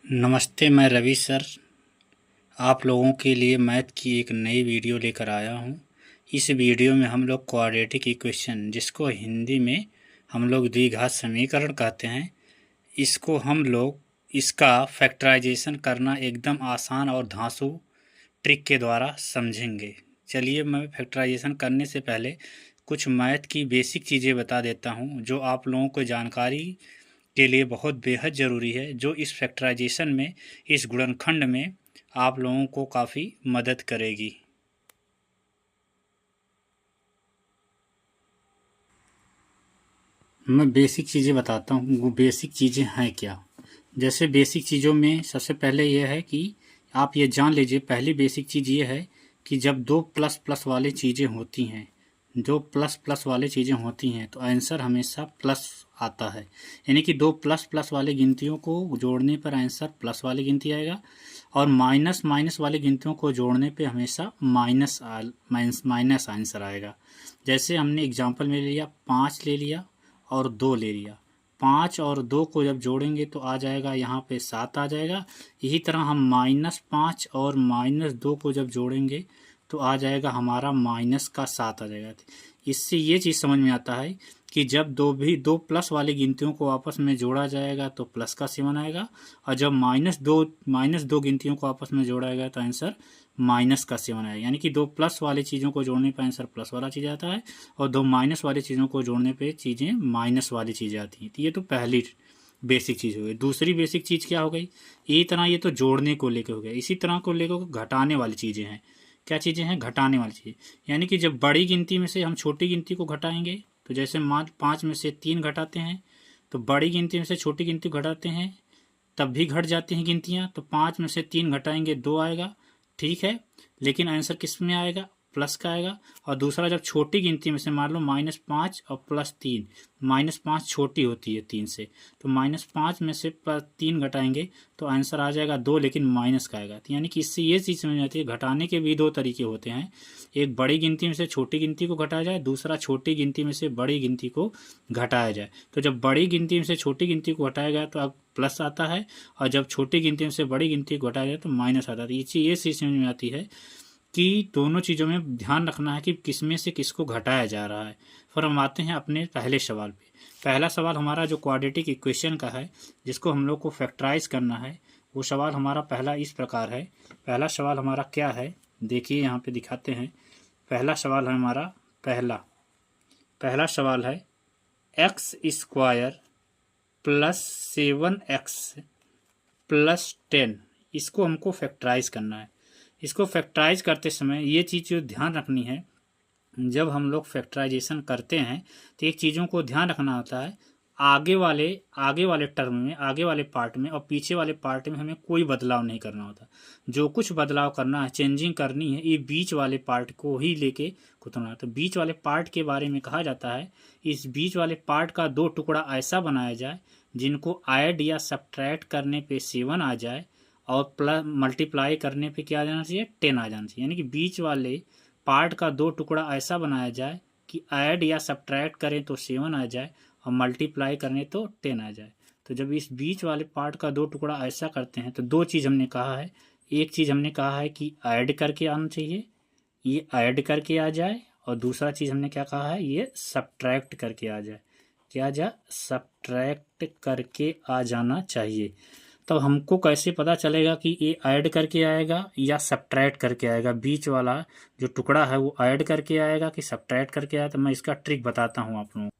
नमस्ते, मैं रवि सर आप लोगों के लिए मैथ की एक नई वीडियो लेकर आया हूँ। इस वीडियो में हम लोग क्वाड्रेटिक इक्वेशन, जिसको हिंदी में हम लोग द्विघात समीकरण कहते हैं, इसको हम लोग इसका फैक्टराइजेशन करना एकदम आसान और धांसू ट्रिक के द्वारा समझेंगे। चलिए, मैं फैक्टराइजेशन करने से पहले कुछ मैथ की बेसिक चीज़ें बता देता हूँ, जो आप लोगों को जानकारी के लिए बहुत बेहद ज़रूरी है, जो इस फैक्टराइजेशन में, इस गुणनखंड में आप लोगों को काफ़ी मदद करेगी। मैं बेसिक चीज़ें बताता हूँ, वो बेसिक चीज़ें हैं क्या। जैसे बेसिक चीज़ों में सबसे पहले यह है कि आप ये जान लीजिए, पहली बेसिक चीज़ ये है कि जब दो प्लस प्लस वाली चीज़ें होती हैं, जो प्लस प्लस वाली चीज़ें होती हैं, तो आंसर हमेशा प्लस आता है। यानी कि दो प्लस प्लस वाली गिनतियों को जोड़ने पर आंसर प्लस वाली गिनती आएगा, और माइनस माइनस वाली गिनतियों को जोड़ने पे हमेशा माइनस आंसर आएगा। जैसे हमने एग्जांपल में ले लिया, 5 ले लिया और 2 ले लिया। 5 और 2 को जब जोड़ेंगे तो आ जाएगा यहाँ पे 7 आ जाएगा। इसी तरह हम -5 और -2 को जब जोड़ेंगे तो आ जाएगा हमारा -7 आ जाएगा। इससे ये चीज़ समझ में आता है कि जब दो प्लस वाली गिनतियों को आपस में जोड़ा जाएगा तो प्लस का 7 आएगा, और जब माइनस दो गिनतियों को आपस में जोड़ा जाएगा तो आंसर माइनस का 7 आएगा। यानी कि दो प्लस वाली चीज़ों को जोड़ने पर आंसर प्लस वाला चीज़ आता है, और दो माइनस वाली चीज़ों को जोड़ने पे चीज़ें माइनस वाली चीज़ें आती हैं। तो ये तो पहली बेसिक चीज़ हो गई। दूसरी बेसिक चीज़ क्या हो गई, इसी तरह ये तो जोड़ने को लेकर हो गया, इसी तरह को लेकर घटाने वाली चीज़ें हैं। क्या चीज़ें हैं? घटाने वाली चीज़ें। यानी कि जब बड़ी गिनती में से हम छोटी गिनती को घटाएंगे, तो जैसे मान 5 में से 3 घटाते हैं, तो बड़ी गिनती में से छोटी गिनती घटाते हैं, तब भी घट जाती हैं गिनतियाँ। तो 5 में से 3 घटाएंगे 2 आएगा, ठीक है, लेकिन आंसर किस में आएगा? प्लस का आएगा। और दूसरा, जब छोटी गिनती में से मान लो -5 और +3, -5 छोटी होती है 3 से, तो -5 में से +3 घटाएंगे तो आंसर आ जाएगा 2, लेकिन माइनस का आएगा। तो यानी कि इससे ये चीज़ समझ आती है, घटाने के भी दो तरीके होते हैं। एक बड़ी गिनती में से छोटी गिनती को घटाया जाए, दूसरा छोटी गिनती में से बड़ी गिनती को घटाया जाए। तो जब बड़ी गिनती में से छोटी गिनती को घटाया गया तो अब प्लस आता है, और जब छोटी गिनती में से बड़ी गिनती को घटाया जाए तो माइनस आता है। ये चीज़ समझ में आती है कि दोनों चीज़ों में ध्यान रखना है कि किसमें से किसको घटाया जा रहा है। फिर हम आते हैं अपने पहले सवाल पे। पहला सवाल हमारा जो क्वाड्रेटिक इक्वेशन का है, जिसको हम लोग को फैक्टराइज करना है, वो सवाल हमारा पहला इस प्रकार है। पहला सवाल हमारा क्या है, देखिए यहाँ पे दिखाते हैं। पहला सवाल है हमारा, पहला सवाल है x² + 7x + 10, इसको हमको फैक्टराइज करना है। इसको फैक्टराइज करते समय ये चीज़ जो ध्यान रखनी है, जब हम लोग फैक्टराइजेशन करते हैं तो एक चीज़ों को ध्यान रखना होता है, आगे वाले टर्म में, आगे वाले पार्ट में और पीछे वाले पार्ट में हमें कोई बदलाव नहीं करना होता। जो कुछ बदलाव करना है, चेंजिंग करनी है, ये बीच वाले पार्ट को ही लेके खुतना। तो बीच वाले पार्ट के बारे में कहा जाता है, इस बीच वाले पार्ट का दो टुकड़ा ऐसा बनाया जाए जिनको ऐड या सब्ट्रैक्ट करने पे 7 आ जाए, और प्लस मल्टीप्लाई करने पे क्या आ जाना चाहिए? 10 आ जाना चाहिए। यानी कि बीच वाले पार्ट का दो टुकड़ा ऐसा बनाया जाए कि ऐड या सब्ट्रैक्ट करें तो 7 आ जाए, और मल्टीप्लाई करें तो 10 आ जाए। तो जब इस बीच वाले पार्ट का दो टुकड़ा ऐसा करते हैं तो दो चीज़ हमने कहा है। एक चीज़ हमने कहा है कि ऐड करके आना चाहिए, ये ऐड करके आ जाए, और दूसरा चीज़ हमने क्या कहा है, ये सब्ट्रैक्ट करके आ जाए। क्या जा सब्ट्रैक्ट करके आ जाना चाहिए। तो हमको कैसे पता चलेगा कि ये ऐड करके आएगा या सब्ट्रैक्ट करके आएगा? बीच वाला जो टुकड़ा है वो ऐड करके आएगा कि सब्ट्रैक्ट करके आएगा? तो मैं इसका ट्रिक बताता हूँ आप लोगों को।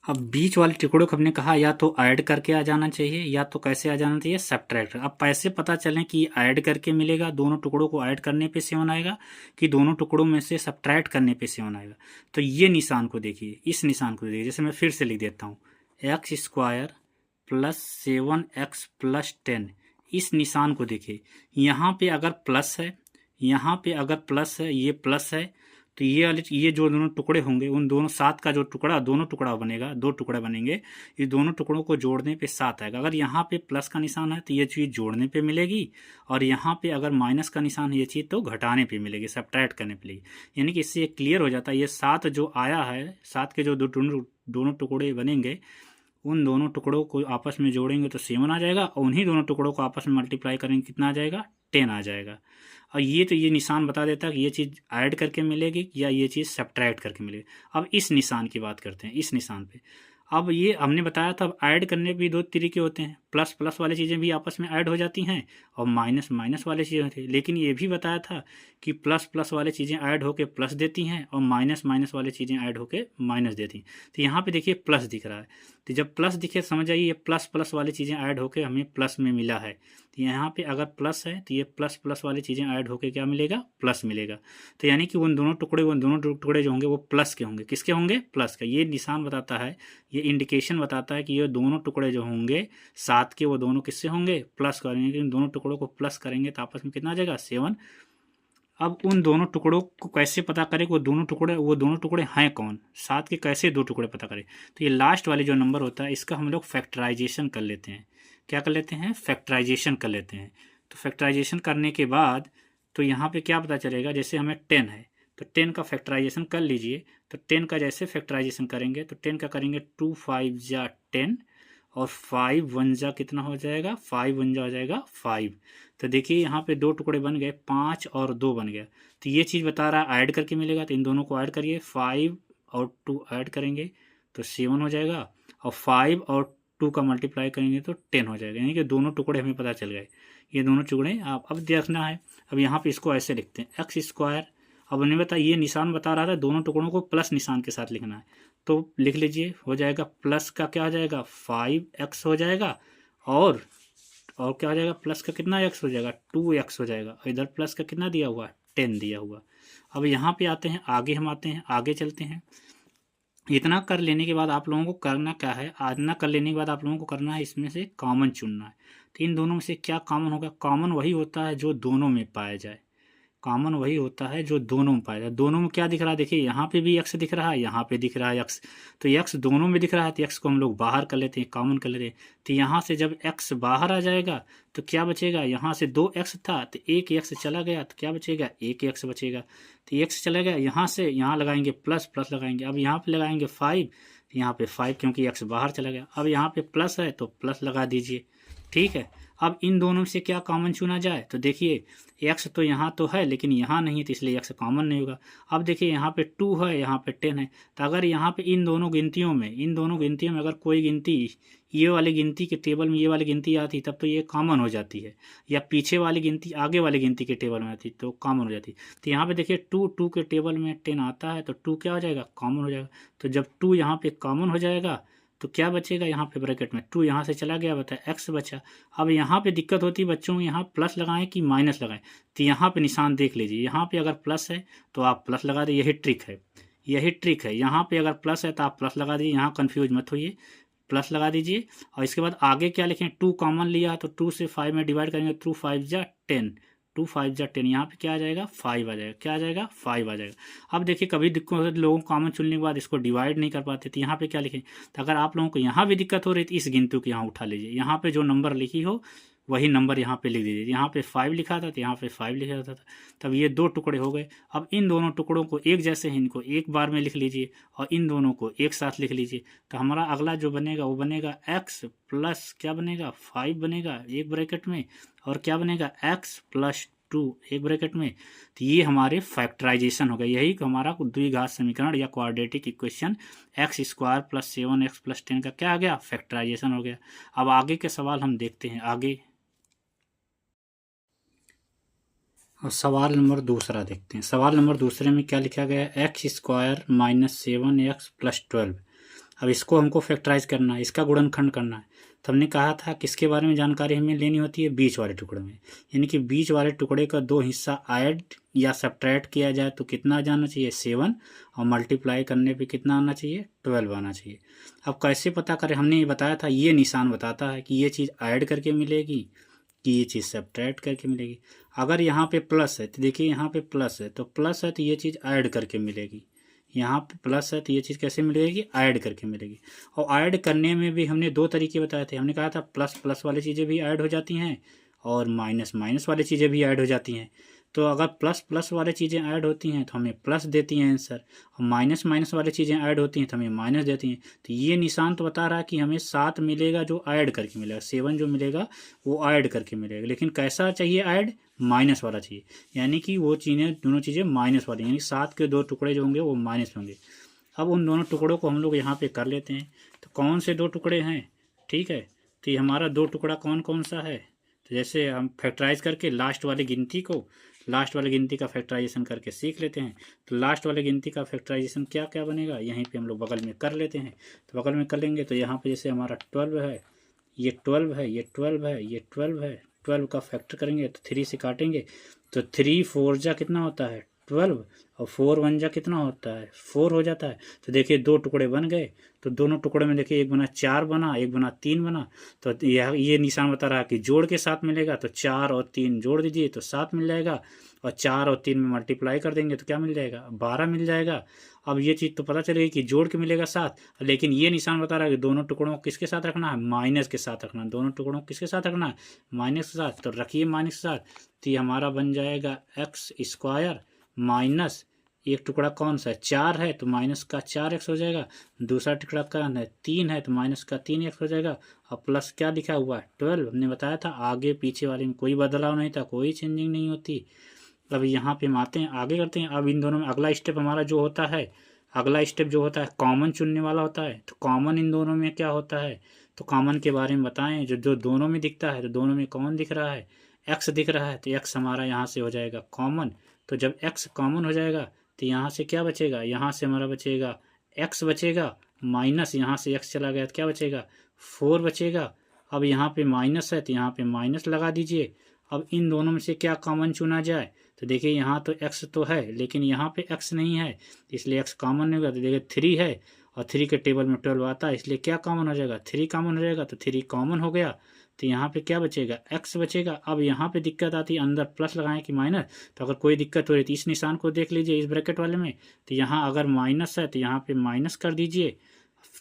अब बीच वाले टुकड़ों को हमने कहा या तो ऐड करके आ जाना चाहिए, या तो कैसे आ जाना चाहिए? सब्ट्रैक्ट। अब कैसे पता चलें कि ऐड करके मिलेगा, दोनों टुकड़ों को ऐड करने पे 7 आएगा, कि दोनों टुकड़ों में से सब्ट्रैक्ट करने पे 7 आएगा? तो ये निशान को देखिए, इस निशान को देखिए। जैसे मैं फिर से लिख देता हूँ, x² + 7x + 10, इस निशान को देखिए। यहाँ पे अगर प्लस है, यहाँ पे अगर प्लस है, ये प्लस है, तो ये जो दोनों टुकड़े होंगे, उन दोनों 7 का जो टुकड़ा, दोनों टुकड़ा बनेगा, दो टुकड़े बनेंगे, ये दोनों टुकड़ों को जोड़ने पे 7 आएगा। अगर यहाँ पे प्लस का निशान है तो ये चीज़ जोड़ने पे मिलेगी, और यहाँ पे अगर माइनस का निशान है ये चीज़ तो घटाने पे मिलेगी, सब्ट्रैक्ट करने पे मिलेगी। यानी कि इससे ये क्लियर हो जाता है, ये 7 जो आया है, 7 के जो दोनों टुकड़े बनेंगे, उन दोनों टुकड़ों को आपस में जोड़ेंगे तो 7 आ जाएगा, और उन्हीं दोनों टुकड़ों को आपस में मल्टीप्लाई करेंगे कितना आ जाएगा, 10 आ जाएगा। और ये तो ये निशान बता देता है कि ये चीज़ ऐड करके मिलेगी या ये चीज़ सब्ट्रैक्ट करके मिलेगी। अब इस निशान की बात करते हैं, इस निशान पे। अब ये हमने बताया था, अब ऐड करने भी दो तरीके होते हैं, प्लस प्लस वाली चीज़ें भी आपस में ऐड हो जाती हैं और माइनस माइनस वाली चीज़ें होती हैं। लेकिन ये भी बताया था कि प्लस प्लस वाली चीज़ें ऐड होके प्लस देती हैं और माइनस माइनस वाली चीज़ें ऐड होके माइनस देती हैं। तो यहाँ पे देखिए प्लस दिख रहा है, तो जब प्लस दिखे समझ आइए ये प्लस प्लस वाली चीज़ें ऐड होके हमें प्लस में मिला है। तो यहाँ पे अगर प्लस है तो ये प्लस प्लस वाली चीज़ें ऐड होके क्या मिलेगा, प्लस मिलेगा। तो यानी कि उन दोनों टुकड़े जो होंगे वो प्लस के होंगे। किसके होंगे, प्लस का। ये निशान बताता है, ये इंडिकेशन बताता है कि ये दोनों टुकड़े जो होंगे 7 के, वो दोनों किससे होंगे, प्लस करेंगे। कि इन दोनों टुकड़ों को प्लस करेंगे तो आपस में कितना आ जाएगा, 7। अब उन दोनों टुकड़ों को कैसे पता करें कि वो दोनों टुकड़े हैं कौन, 7 के कैसे दो टुकड़े पता करें। तो ये लास्ट वाले जो नंबर होता है इसका हम लोग फैक्टराइजेशन कर लेते हैं। क्या कर लेते हैं, फैक्टराइजेशन कर लेते हैं। तो फैक्टराइजेशन करने के बाद तो यहाँ पे क्या पता चलेगा, जैसे हमें 10 है तो 10 का फैक्टराइजेशन कर लीजिए। तो 10 का जैसे फैक्टराइजेशन करेंगे तो 10 का करेंगे 2 5 जा 10 और 5 1 जा कितना हो जाएगा, 5 1 जा हो जाएगा 5। तो देखिए यहाँ पे दो टुकड़े बन गए, 5 और 2 बन गया। तो ये चीज़ बता रहा है ऐड करके मिलेगा, तो इन दोनों को ऐड करिए, 5 और 2 ऐड करेंगे तो 7 हो जाएगा, और 5 और 2 का मल्टीप्लाई करेंगे तो 10 हो जाएगा। यानी कि दोनों टुकड़े हमें पता चल गए, ये दोनों टुकड़े आप अब देखना है। अब यहाँ पे इसको ऐसे लिखते हैं एक्स स्क्वायर। अब उन्हें बता, ये निशान बता रहा था दोनों टुकड़ों को प्लस निशान के साथ लिखना है, तो लिख लीजिए, हो जाएगा प्लस का क्या हो जाएगा 5x हो जाएगा, और क्या हो जाएगा, प्लस का कितना x हो जाएगा 2x हो जाएगा, और इधर प्लस का कितना दिया हुआ 10 दिया हुआ। अब यहाँ पे आते हैं आगे, हम आते हैं आगे चलते हैं। इतना कर लेने के बाद आप लोगों को करना क्या है, इतना कर लेने के बाद आप लोगों को करना है इसमें से कॉमन चुनना है। तो इन दोनों में से क्या कॉमन होगा, कॉमन वही होता है जो दोनों में पाया जाए, कॉमन वही होता है जो दोनों में पाया जाए। दोनों में क्या दिख रहा है, देखिए यहाँ पे भी x दिख रहा है, यहाँ पे दिख रहा है x, तो x दोनों में दिख रहा है, तो x को हम लोग बाहर कर लेते हैं, कॉमन कर लेते हैं। तो यहाँ से जब x बाहर आ जाएगा तो क्या बचेगा, यहाँ से 2x था तो एक x चला गया तो क्या बचेगा, एक x बचेगा। तो x चला गया, यहाँ से यहाँ लगाएंगे प्लस, प्लस लगाएंगे। अब यहाँ पे लगाएंगे 5, यहाँ पे 5 क्योंकि x बाहर चला गया। अब यहाँ पे प्लस है तो प्लस लगा दीजिए, ठीक है। अब इन दोनों से क्या कॉमन चुना जाए, तो देखिए x तो यहाँ तो है लेकिन यहाँ नहीं है, तो इसलिए x कॉमन नहीं होगा। अब देखिए यहाँ पे 2 है, यहाँ पे 10 है, तो अगर यहाँ पे इन दोनों गिनतियों में अगर कोई गिनती ये वाली गिनती के टेबल में ये वाली गिनती आती तब तो ये कॉमन हो जाती है, या पीछे वाली गिनती आगे वाली गिनती के टेबल में आती तो कॉमन हो जाती। तो यहाँ पे देखिए 2 के टेबल में 10 आता है तो 2 क्या हो जाएगा, कॉमन हो जाएगा। तो जब 2 यहाँ पे कॉमन हो जाएगा तो क्या बचेगा, यहाँ पे ब्रैकेट में 2 यहाँ से चला गया, बताया x बचा। अब यहाँ पे दिक्कत होती है बच्चों, यहाँ प्लस लगाएं कि माइनस लगाएं, तो यहाँ पे निशान देख लीजिए, यहाँ पे अगर प्लस है तो आप प्लस लगा दीजिए, यही ट्रिक है, यही ट्रिक है। यहाँ पे अगर प्लस है तो आप प्लस लगा दीजिए, यहाँ कन्फ्यूज मत होइए, प्लस लगा दीजिए। और इसके बाद आगे क्या लिखें, 2 कॉमन लिया है तो 2 से 5 में डिवाइड करेंगे, 2 5 जा 10, 2 5 जा 10, यहाँ पे क्या आ जाएगा 5 आ जाएगा, क्या आ जाएगा 5 आ जाएगा। अब देखिए कभी दिक्कत होती है लोगों को कॉमन चुनने के बाद इसको डिवाइड नहीं कर पाते, तो यहाँ पे क्या लिखें, तो अगर आप लोगों को यहाँ भी दिक्कत हो रही थी इस गिनती को यहाँ उठा लीजिए, यहाँ पे जो नंबर लिखी हो वही नंबर यहाँ पे लिख दीजिए। यहाँ पे 5 लिखा था तो यहाँ पे 5 लिखा था, तब ये 2 टुकड़े हो गए। अब इन दोनों टुकड़ों को एक जैसे हैं, इनको एक बार में लिख लीजिए और इन दोनों को एक साथ लिख लीजिए। तो हमारा अगला जो बनेगा वो बनेगा x प्लस क्या बनेगा 5 बनेगा एक ब्रैकेट में, और क्या बनेगा x प्लस 2 एक ब्रैकेट में। तो ये हमारे फैक्टराइजेशन हो गया, यही हमारा द्विघात समीकरण या quadratic equation x square plus 7x plus 10 का क्या आ गया, फैक्टराइजेशन हो गया। अब आगे के सवाल हम देखते हैं आगे, और सवाल नंबर दूसरा देखते हैं। सवाल नंबर दूसरे में क्या लिखा गया है, x square minus 7x plus 12। अब इसको हमको फैक्टराइज करना है, इसका गुणनखंड करना है। तो हमने कहा था किसके बारे में जानकारी हमें लेनी होती है, बीच वाले टुकड़े में, यानी कि बीच वाले टुकड़े का 2 हिस्सा ऐड या सब्ट्रैक्ट किया जाए तो कितना जाना चाहिए 7, और मल्टीप्लाई करने पे कितना आना चाहिए 12 आना चाहिए। अब कैसे पता करें, हमने ये बताया था, ये निशान बताता है कि ये चीज़ ऐड करके मिलेगी कि ये चीज़ सब्ट्रैक्ट करके मिलेगी। अगर यहाँ पे प्लस है तो देखिए यहाँ पे प्लस है, तो प्लस है तो ये चीज़ ऐड करके मिलेगी, यहाँ पे प्लस है तो ये चीज़ कैसे मिलेगी, ऐड करके मिलेगी। और ऐड करने में भी हमने 2 तरीके बताए थे, हमने कहा था प्लस प्लस वाली चीज़ें भी ऐड हो जाती हैं और माइनस माइनस वाली चीज़ें भी ऐड हो जाती हैं। तो अगर प्लस प्लस वाले चीज़ें ऐड होती हैं तो हमें प्लस देती हैं आंसर, और माइनस माइनस वाली चीज़ें ऐड होती हैं तो हमें माइनस देती हैं। तो ये निशान तो बता रहा है कि हमें 7 मिलेगा जो ऐड करके मिलेगा, 7 जो मिलेगा वो ऐड करके मिलेगा। लेकिन कैसा चाहिए ऐड? माइनस वाला चाहिए, यानी कि वो चीज़ें दोनों चीज़ें माइनस वाली, यानी 7 के 2 टुकड़े जो होंगे वो माइनस होंगे। अब उन दोनों टुकड़ों को हम लोग यहाँ पे कर लेते हैं। तो कौन से 2 टुकड़े हैं? ठीक है, तो ये हमारा 2 टुकड़ा कौन कौन सा है? तो जैसे हम फैक्टराइज करके लास्ट वाली गिनती का फैक्टराइजेशन करके सीख लेते हैं। तो लास्ट वाली गिनती का फैक्टराइजेशन क्या क्या बनेगा, यहीं पे हम लोग बगल में कर लेते हैं। तो बगल में कर लेंगे तो यहाँ पे जैसे हमारा 12 है, ये 12 है, ये 12 है, ये 12 है, 12 का फैक्टर करेंगे तो 3 से काटेंगे तो 3 4 जा कितना होता है 12, और 4 1 जा कितना होता है 4 हो जाता है। तो देखिए 2 टुकड़े बन गए। तो दोनों टुकड़े में देखिए एक बना 4 बना, एक बना 3 बना। तो ये निशान बता रहा है कि जोड़ के 7 मिलेगा, तो 4 और 3 जोड़ दीजिए तो 7 मिल जाएगा, और 4 और 3 में मल्टीप्लाई कर देंगे तो क्या मिल जाएगा 12 मिल जाएगा। अब ये चीज़ तो पता चलेगी कि जोड़ के मिलेगा 7, लेकिन ये निशान बता रहा है कि दोनों टुकड़ों को किसके साथ रखना है, माइनस के साथ रखना है। दोनों टुकड़ों को किसके साथ रखना है, माइनस के साथ। तो रखिए माइनस के साथ, तो ये हमारा बन जाएगा एक्स स्क्वायर माइनस, एक टुकड़ा कौन सा है 4 है तो माइनस का 4x हो जाएगा, दूसरा टुकड़ा कौन है 3 है तो माइनस का 3x हो जाएगा, और प्लस क्या लिखा हुआ है 12। हमने बताया था आगे पीछे वाले में कोई बदलाव नहीं था, कोई चेंजिंग नहीं होती। अब यहाँ पे हम आते हैं, आगे करते हैं। अब इन दोनों में अगला स्टेप हमारा जो होता है, अगला स्टेप जो होता है कॉमन चुनने वाला होता है। तो कॉमन इन दोनों में क्या होता है, तो कॉमन के बारे में बताएं। जो जो दोनों में दिखता है, तो दोनों में कौन दिख रहा है, एक्स दिख रहा है, तो एक्स हमारा यहाँ से हो जाएगा कॉमन। तो जब एक्स कॉमन हो जाएगा तो यहाँ से क्या बचेगा, यहाँ से हमारा बचेगा एक्स बचेगा, माइनस यहाँ से एक्स चला गया तो क्या बचेगा 4 बचेगा। अब यहाँ पे माइनस है तो यहाँ पे माइनस लगा दीजिए। अब इन दोनों में से क्या कॉमन चुना जाए, तो देखिए यहाँ तो x तो है लेकिन यहाँ पे x नहीं है, इसलिए x कॉमन नहीं होगा। तो देखिए 3 है और 3 के टेबल में 12 आता है, इसलिए क्या कॉमन हो जाएगा 3 कॉमन हो जाएगा। तो 3 कॉमन हो गया, तो यहाँ पे क्या बचेगा x बचेगा। अब यहाँ पे दिक्कत आती है अंदर प्लस लगाएं कि माइनस, तो अगर कोई दिक्कत हो रही है तो इस निशान को देख लीजिए, इस ब्रैकेट वाले में। तो यहाँ अगर माइनस है तो यहाँ पे माइनस कर दीजिए,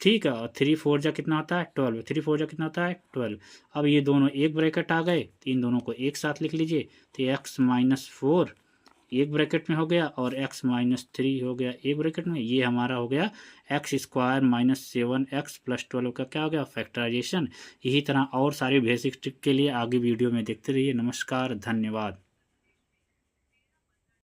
ठीक है। और 3 4 जा कितना होता है 12, 3 4 जा कितना होता है 12। अब ये दोनों एक ब्रैकेट आ गए तो इन दोनों को एक साथ लिख लीजिए। तो x माइनस 4 एक ब्रैकेट में हो गया और x माइनस 3 हो गया एक ब्रैकेट में। ये हमारा हो गया x square minus 7x plus 12 का क्या हो गया फैक्टराइजेशन। यही तरह और सारी बेसिक ट्रिक के लिए आगे वीडियो में देखते रहिए। नमस्कार, धन्यवाद।